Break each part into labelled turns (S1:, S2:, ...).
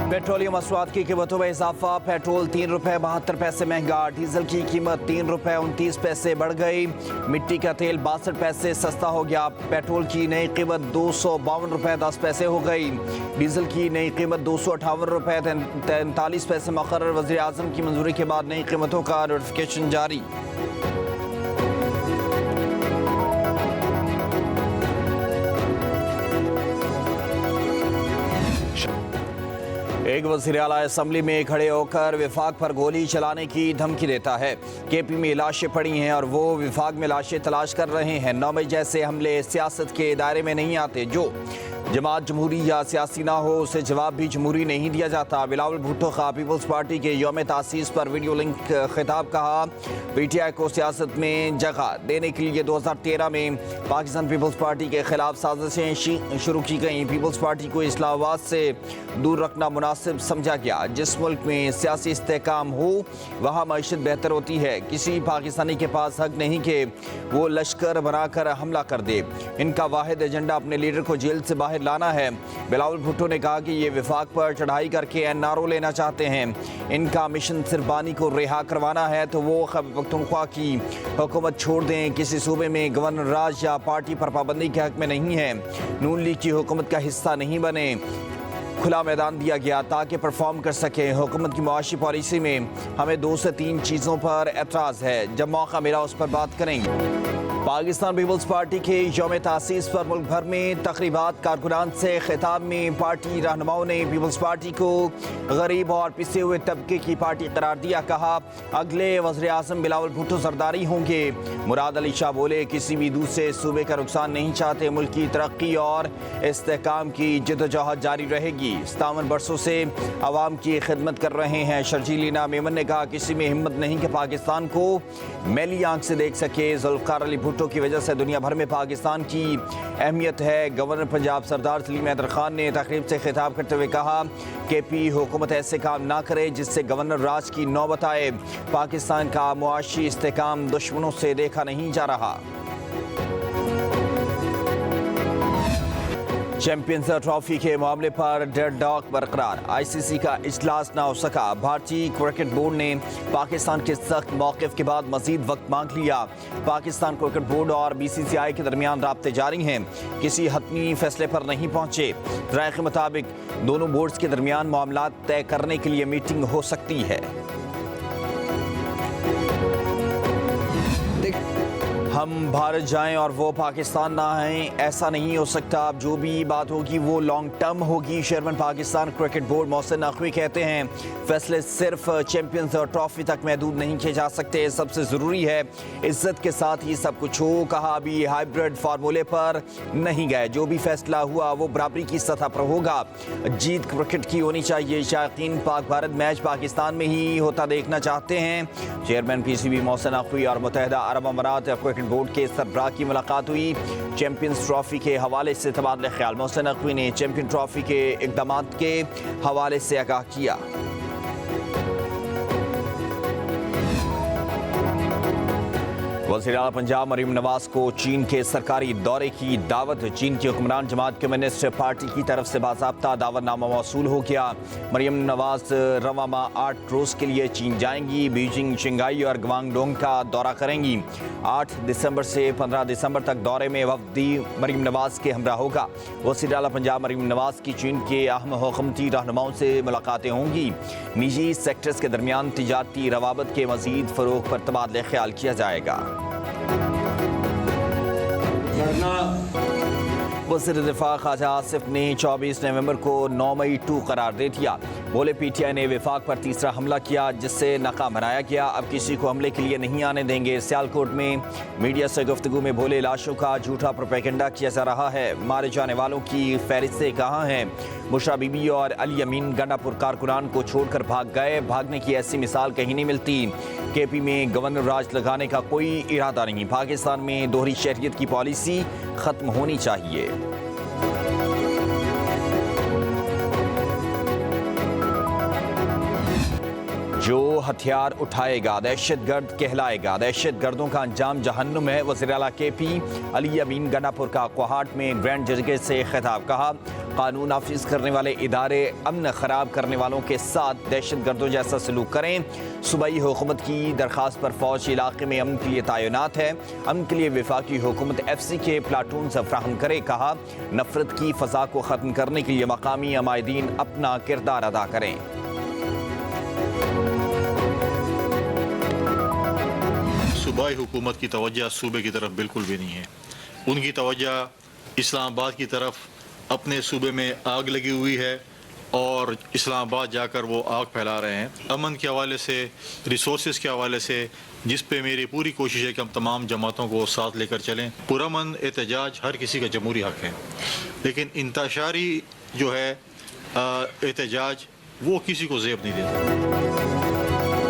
S1: Petroleum मसनूआत की कीमतों में इजाफा। पेट्रोल ₹3.72 महंगा, डीजल की कीमत ₹3.29 बढ़ गई। मिट्टी का तेल 62 पैसे सस्ता हो गया। पेट्रोल की नई कीमत ₹252.10 हो गई। डीजल की नई कीमत ₹258.43 मुकर्रर। वज़ीर आज़म की मंजूरी के बाद नई कीमतों का नोटिफिकेशन जारी। एक वज़ीर आला असेंबली में खड़े होकर विफाक पर गोली चलाने की धमकी देता है। केपी में लाशें पड़ी हैं और वो विफाक में लाशें तलाश कर रहे हैं। 9 मई जैसे हमले सियासत के दायरे में नहीं आते। जो जमात जमहूरी या सियासी ना हो उसे जवाब भी जमहूरी नहीं दिया जाता। बिलावल भुट्टो का पीपल्स पार्टी के यौम तासीस पर वीडियो लिंक खिताब। कहा पीटीआई को सियासत में जगह देने के लिए 2013 में पाकिस्तान पीपल्स पार्टी के खिलाफ साजिशें शुरू की गईं। पीपल्स पार्टी को इस्लामाबाद से दूर रखना मुनासिब समझा गया। जिस मुल्क में सियासी इस्तेहकाम हो वहाँ मईशत बेहतर होती है। किसी पाकिस्तानी के पास हक नहीं कि वो लश्कर बनाकर हमला कर दे। इनका वाहिद एजेंडा अपने लीडर को जेल से बाहर लाना है। बिलावल भुट्टो ने कहा कि ये विफाक पर चढ़ाई करके एनआरओ लेना चाहते हैं। इनका मिशन सिर्फ बानी को रिहा करवाना है तो वो खैबर पख्तूनख्वा की हुकूमत छोड़ दें। किसी सूबे में गवर्नर राज या पार्टी पर पाबंदी के हक में नहीं है। नून लीग की हुकूमत का हिस्सा नहीं बने। खुला मैदान दिया गया ताकि परफॉर्म कर सके। हुकूमत की मुआशी पॉलिसी में हमें 2 से 3 चीज़ों पर एतराज़ है। जब मौका मिला उस पर बात करेंगे। पाकिस्तान पीपल्स पार्टी के यौम तासीस पर मुल्क भर में तकरीबात। कारकुनान से खिताब में पार्टी रहनुमाओं ने पीपल्स पार्टी को गरीब और पिसे हुए तबके की पार्टी करार दिया। कहा अगले वज़ीर आज़म बिलावल भुट्टो जरदारी होंगे। मुराद अली शाह बोले किसी भी दूसरे सूबे का नुकसान नहीं चाहते। मुल्क की तरक्की और इस्तेहकाम की जद्दोजहद जारी रहेगी। 57 बरसों से आवाम की खिदमत कर रहे हैं। शर्जील मेमन ने कहा किसी में हिम्मत नहीं कि पाकिस्तान को मैली आंख से देख सके। जुल्फ़िकार अली भुट्टो की वजह से दुनिया भर में पाकिस्तान की अहमियत है। गवर्नर पंजाब सरदार सलीम हैदर खान ने तकरीब से खिताब करते हुए कहा केपी हुकूमत ऐसे काम ना करे जिससे गवर्नर राज की नौबत आए। पाकिस्तान का मुआशी इस्तेहकाम दुश्मनों से देखा नहीं जा रहा। चैंपियंस ट्रॉफी के मामले पर डेडलॉक बरकरार। आईसीसी का इजलास ना हो सका। भारतीय क्रिकेट बोर्ड ने पाकिस्तान के सख्त मौक़िफ़ के बाद मज़ीद वक्त मांग लिया। पाकिस्तान क्रिकेट बोर्ड और बीसीसीआई के दरमियान राब्ते जारी हैं। किसी हतमी फैसले पर नहीं पहुंचे। राय के मुताबिक दोनों बोर्ड्स के दरमियान मामलात तय करने के लिए मीटिंग हो सकती है। हम भारत जाएं और वो पाकिस्तान ना आएं, ऐसा नहीं हो सकता। अब जो भी बात होगी वो लॉन्ग टर्म होगी। Chairman Pakistan cricket board Mohsin Naqvi कहते हैं फैसले सिर्फ चैंपियंस ट्रॉफी तक महदूद नहीं किए जा सकते। सबसे ज़रूरी है इज्जत के साथ ही सब कुछ हो। कहा अभी हाइब्रिड फार्मूले पर नहीं गए। जो भी फैसला हुआ वो बराबरी की सतह पर होगा। जीत क्रिकेट की होनी चाहिए। शायकीन पाक भारत मैच पाकिस्तान में ही होता देखना चाहते हैं। चेयरमैन पीसीबी मोहसिन नकवी और मुत्तहिदा अरब अमारात क्रिकेट बोर्ड के सरबराह की मुलाकात हुई। चैंपियंस ट्रॉफी के हवाले से तबादला ख्याल। मोहसिन नकवी ने चैंपियन ट्रॉफी के इक़दामात के हवाले से आगाह किया। वज़ीर आला पंजाब मरीम नवाज को चीन के सरकारी दौरे की दावत। चीन की हुक्मरान जमात कम्युनिस्ट पार्टी की तरफ से बाज़ाब्ता दावतनामा मौसूल हो गया। मरीम नवाज रवां माह 8 रोज़ के लिए चीन जाएंगी। बीजिंग, शंघाई और ग्वांगडोंग का दौरा करेंगी। 8 दिसंबर से 15 दिसंबर तक दौरे में वफ़दी मरीम नवाज के हमरा होगा। वज़ीर आला पंजाब मरीम नवाज की चीन के अहम हुकूमती रहनुमाओं से मुलाकातें होंगी। निजी सेक्टर्स के दरमियान तिजारती रवाबत के मज़ीद फ़रोग़ पर तबादला ख्याल किया जाएगा। वज़ीर दिफा ख्वाजा आसिफ ने 24 नवंबर को 9 मई 2 करार दे दिया। बोले पीटीआई ने विफाक पर तीसरा हमला किया जिससे नाकाम बनाया गया। अब किसी को हमले के लिए नहीं आने देंगे। सियालकोट में मीडिया से गुफ्तगू में बोले लाशों का झूठा प्रोपेगेंडा किया जा रहा है। मारे जाने वालों की फहरिस्तें कहाँ हैं। बुशरा बीबी और अली अमीन गंडापुर कारकुनान को छोड़कर भाग गए। भागने की ऐसी मिसाल कहीं नहीं मिलती। केपी में गवर्नर राज लगाने का कोई इरादा नहीं। पाकिस्तान में दोहरी शहरियत की पॉलिसी खत्म होनी चाहिए। جو ہتھیار اٹھائے گا دہشت گرد کہلائے گا، دہشت گردوں کا انجام جہنم ہے۔ وزیر اعلیٰ کے پی علی امین گنڈا پور کا کوہاٹ میں گرینڈ جرگے سے خطاب، کہا قانون نافذ کرنے والے ادارے امن خراب کرنے والوں کے ساتھ دہشت گردوں جیسا سلوک کریں۔ صوبائی حکومت کی درخواست پر فوج علاقے میں امن کے لیے تعینات ہے، امن کے لیے وفاقی حکومت FCC کے پلاٹونز فراہم کرے، کہا نفرت کی فضا کو ختم کرنے کے لیے مقامی عمائدین اپنا کردار ادا کریں۔
S2: صوبائی حکومت کی توجہ صوبے کی طرف بالکل بھی نہیں ہے، ان کی توجہ اسلام آباد کی طرف، اپنے صوبے میں آگ لگی ہوئی ہے اور اسلام آباد جا کر وہ آگ پھیلا رہے ہیں۔ امن کے حوالے سے، ریسورسز کے حوالے سے، جس پہ میری پوری کوشش ہے کہ ہم تمام جماعتوں کو ساتھ لے کر چلیں۔ پرامن احتجاج ہر کسی کا جمہوری حق ہے، لیکن انتشاری جو ہے احتجاج وہ کسی کو زیب نہیں دیتا۔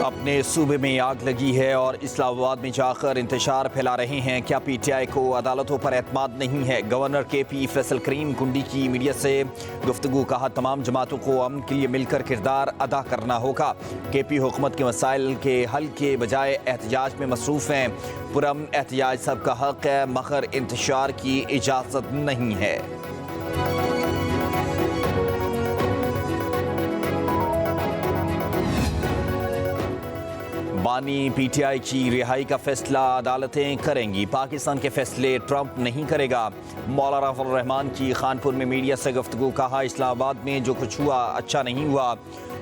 S1: اپنے صوبے میں آگ لگی ہے اور اسلام آباد میں جا کر انتشار پھیلا رہے ہیں، کیا PTI کو عدالتوں پر اعتماد نہیں ہے؟ گورنر KP فیصل کریم کنڈی کی میڈیا سے گفتگو، کہا تمام جماعتوں کو امن کے لیے مل کر کردار ادا کرنا ہوگا۔ KP حکومت کے مسائل کے حل کے بجائے احتجاج میں مصروف ہیں، پرامن احتجاج سب کا حق ہے مگر انتشار کی اجازت نہیں ہے۔ بانی PTI کی رہائی کا فیصلہ عدالتیں کریں گی، پاکستان کے فیصلے ٹرمپ نہیں کرے گا۔ مولانا رفیع الرحمان کی خانپور میں میڈیا سے گفتگو، کہا اسلام آباد میں جو کچھ ہوا اچھا نہیں ہوا،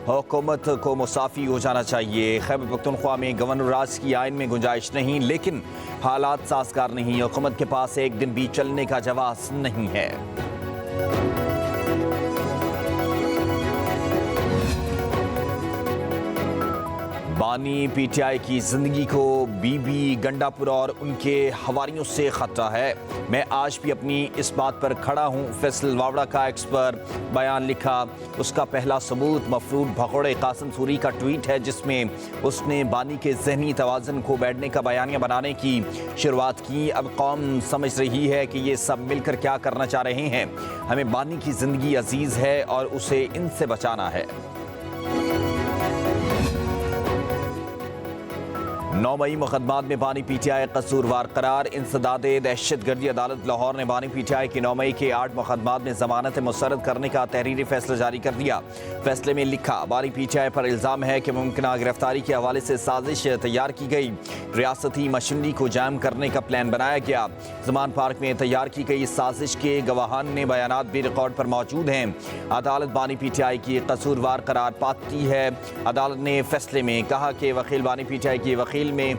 S1: حکومت کو معافی ہو جانا چاہیے۔ خیبر پختونخوا میں گورنر راج کی آئین میں گنجائش نہیں، لیکن حالات سازگار نہیں، حکومت کے پاس ایک دن بھی چلنے کا جواز نہیں ہے۔ بانی PTI کی زندگی کو بی بی گنڈا پور اور ان کے حواریوں سے خطرہ ہے، میں آج بھی اپنی اس بات پر کھڑا ہوں۔ فیصل واوڑا کا ایکس پر بیان لکھا، اس کا پہلا ثبوت مفرود بھگوڑے قاسم سوری کا ٹویٹ ہے جس میں اس نے بانی کے ذہنی توازن کو بیٹھنے کا بیانیہ بنانے کی شروعات کی۔ اب قوم سمجھ رہی ہے کہ یہ سب مل کر کیا کرنا چاہ رہے ہیں، ہمیں بانی کی زندگی عزیز ہے اور اسے ان سے بچانا ہے۔ 9 مئی مقدمات میں بانی PTI قصوروار قرار، انسداد دہشت گردی عدالت لاہور نے بانی PTI کی 9 مئی کے 8 مقدمات میں ضمانت مسترد کرنے کا تحریری فیصلہ جاری کر دیا۔ فیصلے میں لکھا، بانی PTI پر الزام ہے کہ ممکنہ گرفتاری کے حوالے سے سازش تیار کی گئی، ریاستی مشینری کو جام کرنے کا پلان بنایا گیا۔ زمان پارک میں تیار کی گئی سازش کے گواہان نے بیانات بھی ریکارڈ پر موجود ہیں۔ عدالت بانی PTI کی قصوروار قرار پاتی ہے۔ عدالت نے فیصلے میں کہا کہ وکیل بانی PTI کی وکیل میں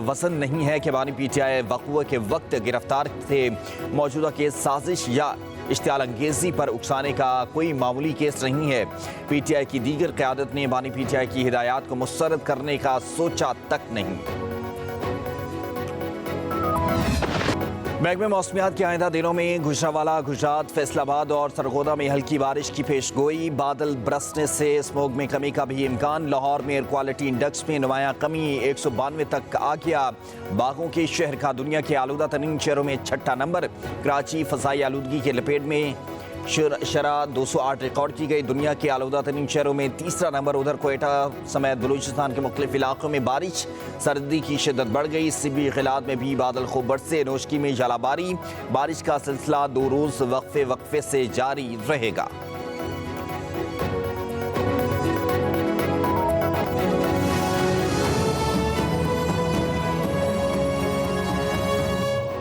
S1: وزن نہیں ہے کہ بانی PTI وقوع کے وقت گرفتار تھے، موجودہ کیس سازش یا اشتعال انگیزی پر اکسانے کا کوئی معمولی کیس نہیں ہے۔ PTI کی دیگر قیادت نے بانی PTI کی ہدایات کو مسترد کرنے کا سوچا تک نہیں۔ محکمہ موسمیات کے آئندہ دنوں میں گجرانوالہ، گجرات، فیصل آباد اور سرگودا میں ہلکی بارش کی پیش گوئی، بادل برسنے سے اسموگ میں کمی کا بھی امکان۔ لاہور میں ایئر کوالٹی انڈیکس میں نمایاں کمی، 192 تک آ گیا۔ باغوں کے شہر کا دنیا کے آلودہ ترین شہروں میں 6واں نمبر۔ کراچی فضائی آلودگی کے لپیٹ میں، شرح 208 ریکارڈ کی گئی، دنیا کے آلودہ ترین شہروں میں 3واں نمبر۔ ادھر کوئٹہ سمیت بلوچستان کے مختلف علاقوں میں بارش، سردی کی شدت بڑھ گئی۔ سبی خلات میں بھی بادل خوب برسے، نوشکی میں ژالہ باری۔ بارش کا سلسلہ 2 روز وقفے سے جاری رہے گا۔